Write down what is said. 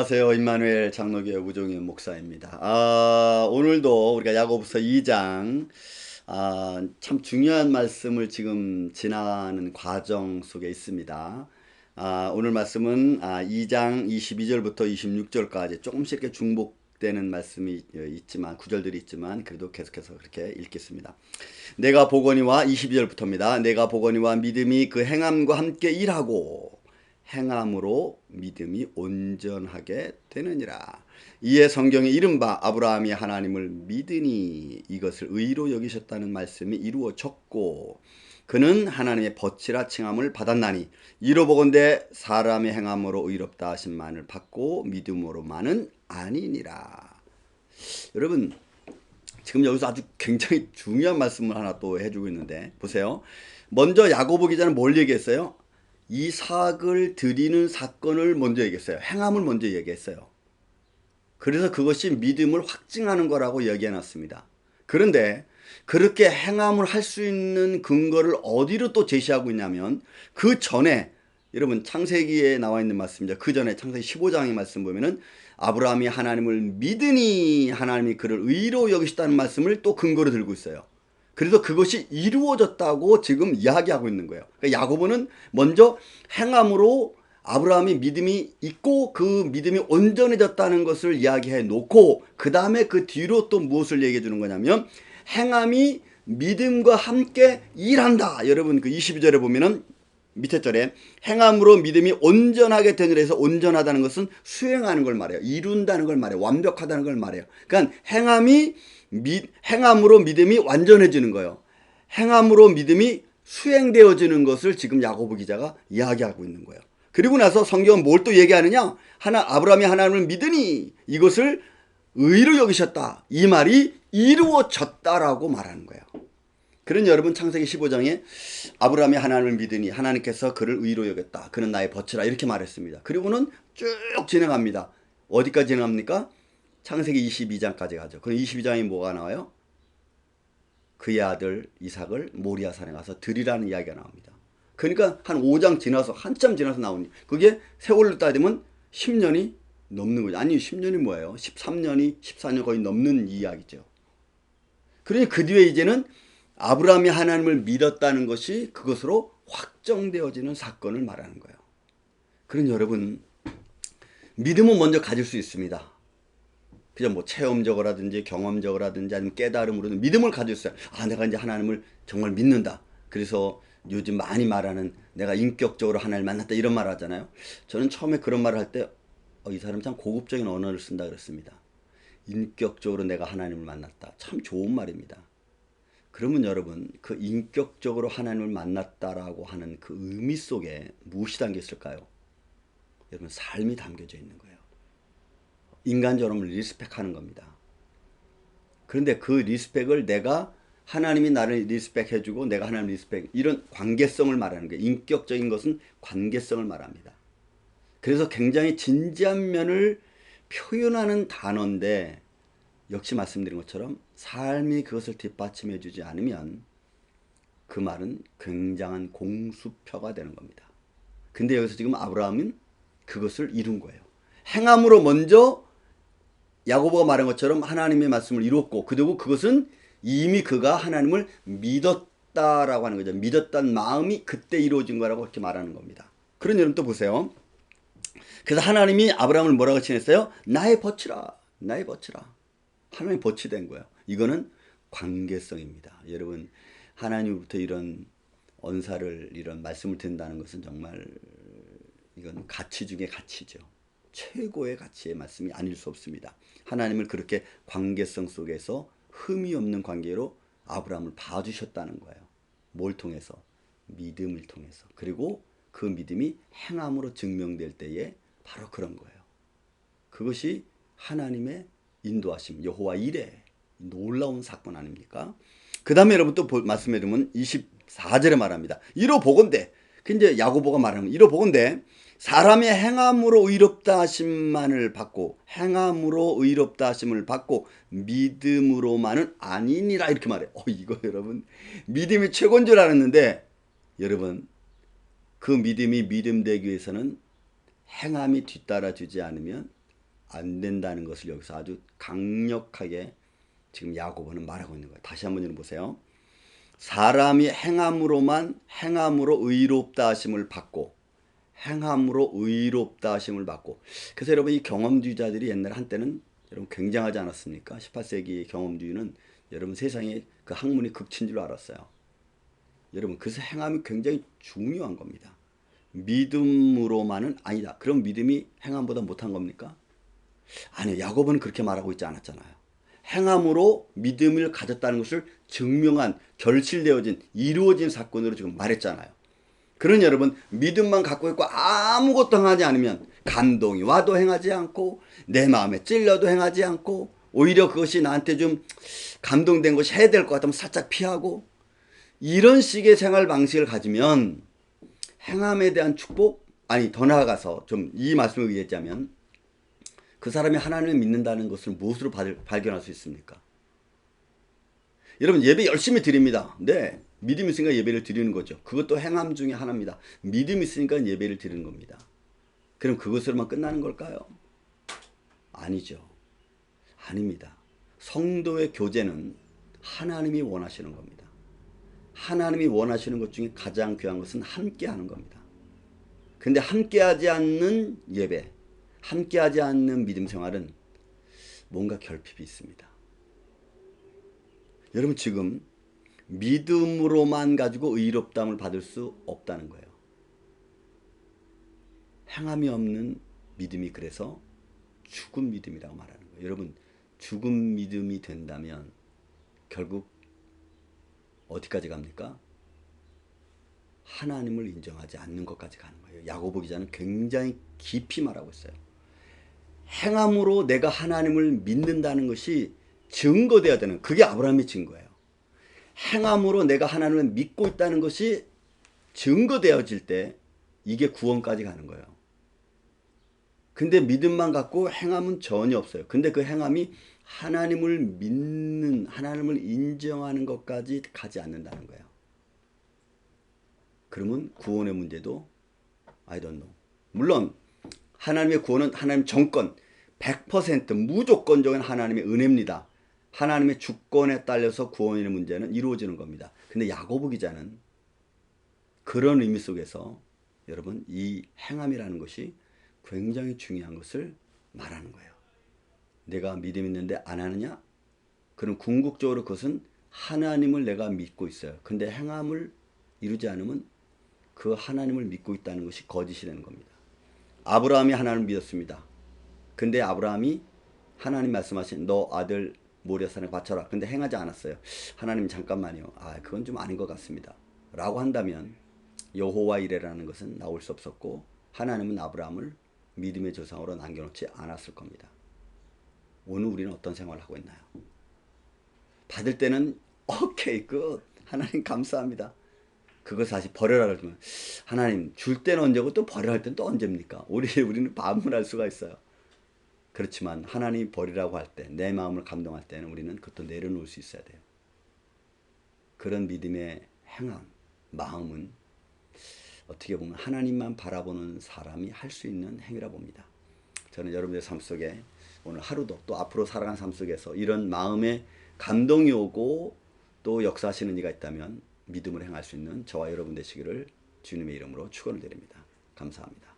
안녕하세요. 임마누엘 장로교회 우종현 목사입니다. 오늘도 우리가 야고보서 2장 참 중요한 말씀을 지금 지나가는 과정 속에 있습니다. 오늘 말씀은 2장 22절부터 26절까지 조금씩 이렇게 중복되는 말씀이 있지만 구절들이 있지만 그래도 계속해서 그렇게 읽겠습니다. 내가 보거니와 22절부터입니다. 내가 보거니와 믿음이 그 행함과 함께 일하고 행함으로 믿음이 온전하게 되느니라. 이에 성경에 이른바 아브라함이 하나님을 믿으니 이것을 의로 여기셨다는 말씀이 이루어졌고 그는 하나님의 벗이라 칭함을 받았나니 이로 보건대 사람의 행함으로 의롭다 하심만을 받고 믿음으로만은 아니니라. 여러분 지금 여기서 아주 굉장히 중요한 말씀을 하나 또 해주고 있는데 보세요. 먼저 야고보 기자는 뭘 얘기했어요? 이삭을 드리는 사건을 먼저 얘기했어요. 행함을 먼저 얘기했어요. 그래서 그것이 믿음을 확증하는 거라고 얘기해놨습니다. 그런데 그렇게 행함을 할 수 있는 근거를 어디로 또 제시하고 있냐면 그 전에 여러분 창세기에 나와 있는 말씀입니다. 그 전에 창세기 15장의 말씀 보면은 아브라함이 하나님을 믿으니 하나님이 그를 의로 여기셨다는 말씀을 또 근거로 들고 있어요. 그래서 그것이 이루어졌다고 지금 이야기하고 있는 거예요. 그러니까 야고보는 먼저 행함으로 아브라함이 믿음이 있고 그 믿음이 온전해졌다는 것을 이야기해 놓고 그 다음에 그 뒤로 또 무엇을 얘기해 주는 거냐면 행함이 믿음과 함께 일한다. 여러분 그 22절에 보면은 밑에 절에 행함으로 믿음이 온전하게 되느라 해서 온전하다는 것은 수행하는 걸 말해요. 이룬다는 걸 말해요. 완벽하다는 걸 말해요. 그러니까 행함으로 믿음이 완전해지는 거예요. 행함으로 믿음이 수행되어지는 것을 지금 야고보 기자가 이야기하고 있는 거예요. 그리고 나서 성경은 뭘 또 얘기하느냐? 아브라함이 하나님을 믿으니 이것을 의로 여기셨다. 이 말이 이루어졌다라고 말하는 거예요. 그런 여러분 창세기 15장에 아브라함이 하나님을 믿으니 하나님께서 그를 의로 여겼다. 그는 나의 벗이라 이렇게 말했습니다. 그리고는 쭉 진행합니다. 어디까지 진행합니까? 창세기 22장까지 가죠. 그럼 22장에 뭐가 나와요? 그의 아들 이삭을 모리아산에 가서 드리라는 이야기가 나옵니다. 그러니까 한 5장 지나서 한참 지나서 나오니 그게 세월로 따지면 10년이 넘는 거죠. 아니 10년이 뭐예요? 13년이 14년 거의 넘는 이야기죠. 그러니 그 뒤에 이제는 아브라함이 하나님을 믿었다는 것이 그것으로 확정되어지는 사건을 말하는 거예요. 그런 여러분 믿음은 먼저 가질 수 있습니다. 그냥 뭐 체험적으로라든지 경험적으로라든지 아니면 깨달음으로든 믿음을 가지고 있어요. 내가 이제 하나님을 정말 믿는다. 그래서 요즘 많이 말하는 내가 인격적으로 하나님을 만났다 이런 말 하잖아요. 저는 처음에 그런 말을 할 때 이 사람 참 고급적인 언어를 쓴다 그랬습니다. 인격적으로 내가 하나님을 만났다. 참 좋은 말입니다. 그러면 여러분 그 인격적으로 하나님을 만났다라고 하는 그 의미 속에 무엇이 담겨 있을까요? 여러분 삶이 담겨져 있는 거예요. 인간적으로 리스펙하는 겁니다. 그런데 그 리스펙을 내가 하나님이 나를 리스펙해주고 내가 하나님 리스펙 이런 관계성을 말하는 거예요. 인격적인 것은 관계성을 말합니다. 그래서 굉장히 진지한 면을 표현하는 단어인데 역시 말씀드린 것처럼 삶이 그것을 뒷받침해주지 않으면 그 말은 굉장한 공수표가 되는 겁니다. 근데 여기서 지금 아브라함은 그것을 이룬 거예요. 행함으로 먼저 야고보가 말한 것처럼 하나님의 말씀을 이뤘고 그리고 그것은 이미 그가 하나님을 믿었다라고 하는 거죠. 믿었다는 마음이 그때 이루어진 거라고 이렇게 말하는 겁니다. 그런 여러분 또 보세요. 그래서 하나님이 아브라함을 뭐라고 칭했어요? 나의 벗이라. 나의 벗이라. 하나님의 벗이 된 거예요. 이거는 관계성입니다. 여러분 하나님부터 이런 언사를 이런 말씀을 듣는다는 것은 정말 이건 가치 중에 가치죠. 최고의 가치의 말씀이 아닐 수 없습니다. 하나님을 그렇게 관계성 속에서 흠이 없는 관계로 아브라함을 봐주셨다는 거예요. 뭘 통해서? 믿음을 통해서. 그리고 그 믿음이 행함으로 증명될 때에 바로 그런 거예요. 그것이 하나님의 인도하심, 여호와 일의 놀라운 사건 아닙니까? 그 다음에 여러분 또 말씀해 주면 24절에 말합니다. 이로 보건대, 이제 야고보가 말하는 이로 보건대 사람의 행함으로 의롭다 하심만을 받고 행함으로 의롭다 하심을 받고 믿음으로만은 아니니라 이렇게 말해요. 이거 여러분 믿음이 최고인 줄 알았는데 여러분 그 믿음이 믿음 되기 위해서는 행함이 뒤따라 주지 않으면 안 된다는 것을 여기서 아주 강력하게 지금 야고보는 말하고 있는 거예요. 다시 한번 읽어보세요. 사람이 행함으로 의롭다 하심을 받고 행함으로 의롭다 하심을 받고. 그래서 여러분 이 경험주의자들이 옛날 한때는 여러분 굉장하지 않았습니까? 18세기의 경험주의는 여러분 세상에 그 학문이 극치인 줄 알았어요. 여러분 그래서 행함이 굉장히 중요한 겁니다. 믿음으로만은 아니다. 그럼 믿음이 행함보다 못한 겁니까? 아니요. 야고보는 그렇게 말하고 있지 않았잖아요. 행함으로 믿음을 가졌다는 것을 증명한 결실되어진 이루어진 사건으로 지금 말했잖아요. 그런 여러분 믿음만 갖고 있고 아무것도 행하지 않으면 감동이 와도 행하지 않고 내 마음에 찔려도 행하지 않고 오히려 그것이 나한테 좀 감동된 것이 해야 될 것 같으면 살짝 피하고 이런 식의 생활 방식을 가지면 행함에 대한 축복 아니 더 나아가서 좀 이 말씀을 의했자면 그 사람이 하나님을 믿는다는 것을 무엇으로 발견할 수 있습니까? 여러분 예배 열심히 드립니다. 네, 믿음이 있으니까 예배를 드리는 거죠. 그것도 행함 중에 하나입니다. 믿음이 있으니까 예배를 드리는 겁니다. 그럼 그것으로만 끝나는 걸까요? 아니죠. 아닙니다. 성도의 교제는 하나님이 원하시는 겁니다. 하나님이 원하시는 것 중에 가장 귀한 것은 함께 하는 겁니다. 근데 함께하지 않는 예배, 함께하지 않는 믿음 생활은 뭔가 결핍이 있습니다. 여러분 지금 믿음으로만 가지고 의롭다함을 받을 수 없다는 거예요. 행함이 없는 믿음이 그래서 죽은 믿음이라고 말하는 거예요. 여러분 죽은 믿음이 된다면 결국 어디까지 갑니까? 하나님을 인정하지 않는 것까지 가는 거예요. 야고보 기자는 굉장히 깊이 말하고 있어요. 행함으로 내가 하나님을 믿는다는 것이 증거되어야 되는, 그게 아브라함의 증거예요. 행함으로 내가 하나님을 믿고 있다는 것이 증거되어질 때 이게 구원까지 가는 거예요. 근데 믿음만 갖고 행함은 전혀 없어요. 근데 그 행함이 하나님을 믿는, 하나님을 인정하는 것까지 가지 않는다는 거예요. 그러면 구원의 문제도 I don't know. 물론 하나님의 구원은 하나님 정권 100% 무조건적인 하나님의 은혜입니다. 하나님의 주권에 딸려서 구원의 문제는 이루어지는 겁니다. 근데 야고보 기자는 그런 의미 속에서 여러분 이 행함이라는 것이 굉장히 중요한 것을 말하는 거예요. 내가 믿음 있는데 안 하느냐? 그럼 궁극적으로 그것은 하나님을 내가 믿고 있어요. 근데 행함을 이루지 않으면 그 하나님을 믿고 있다는 것이 거짓이 되는 겁니다. 아브라함이 하나님을 믿었습니다. 근데 아브라함이 하나님 말씀하신 너 아들 모리아산에 바쳐라. 근데 행하지 않았어요. 하나님 잠깐만요. 그건 좀 아닌 것 같습니다. 라고 한다면 여호와 이레라는 것은 나올 수 없었고 하나님은 아브라함을 믿음의 조상으로 남겨놓지 않았을 겁니다. 오늘 우리는 어떤 생활을 하고 있나요? 받을 때는 오케이 굿 하나님 감사합니다. 그거 사실 버려라 그러면 하나님 줄 때는 언제고 또 버려라 할 때는 또 언제입니까? 우리는 반문할 수가 있어요. 그렇지만 하나님이 버리라고 할 때, 내 마음을 감동할 때는 우리는 그것도 내려놓을 수 있어야 돼요. 그런 믿음의 행함, 마음은 어떻게 보면 하나님만 바라보는 사람이 할 수 있는 행위라 봅니다. 저는 여러분의 삶 속에 오늘 하루도 또 앞으로 살아가는 삶 속에서 이런 마음에 감동이 오고 또 역사하시는 이가 있다면 믿음을 행할 수 있는 저와 여러분 되시기를 주님의 이름으로 축원을 드립니다. 감사합니다.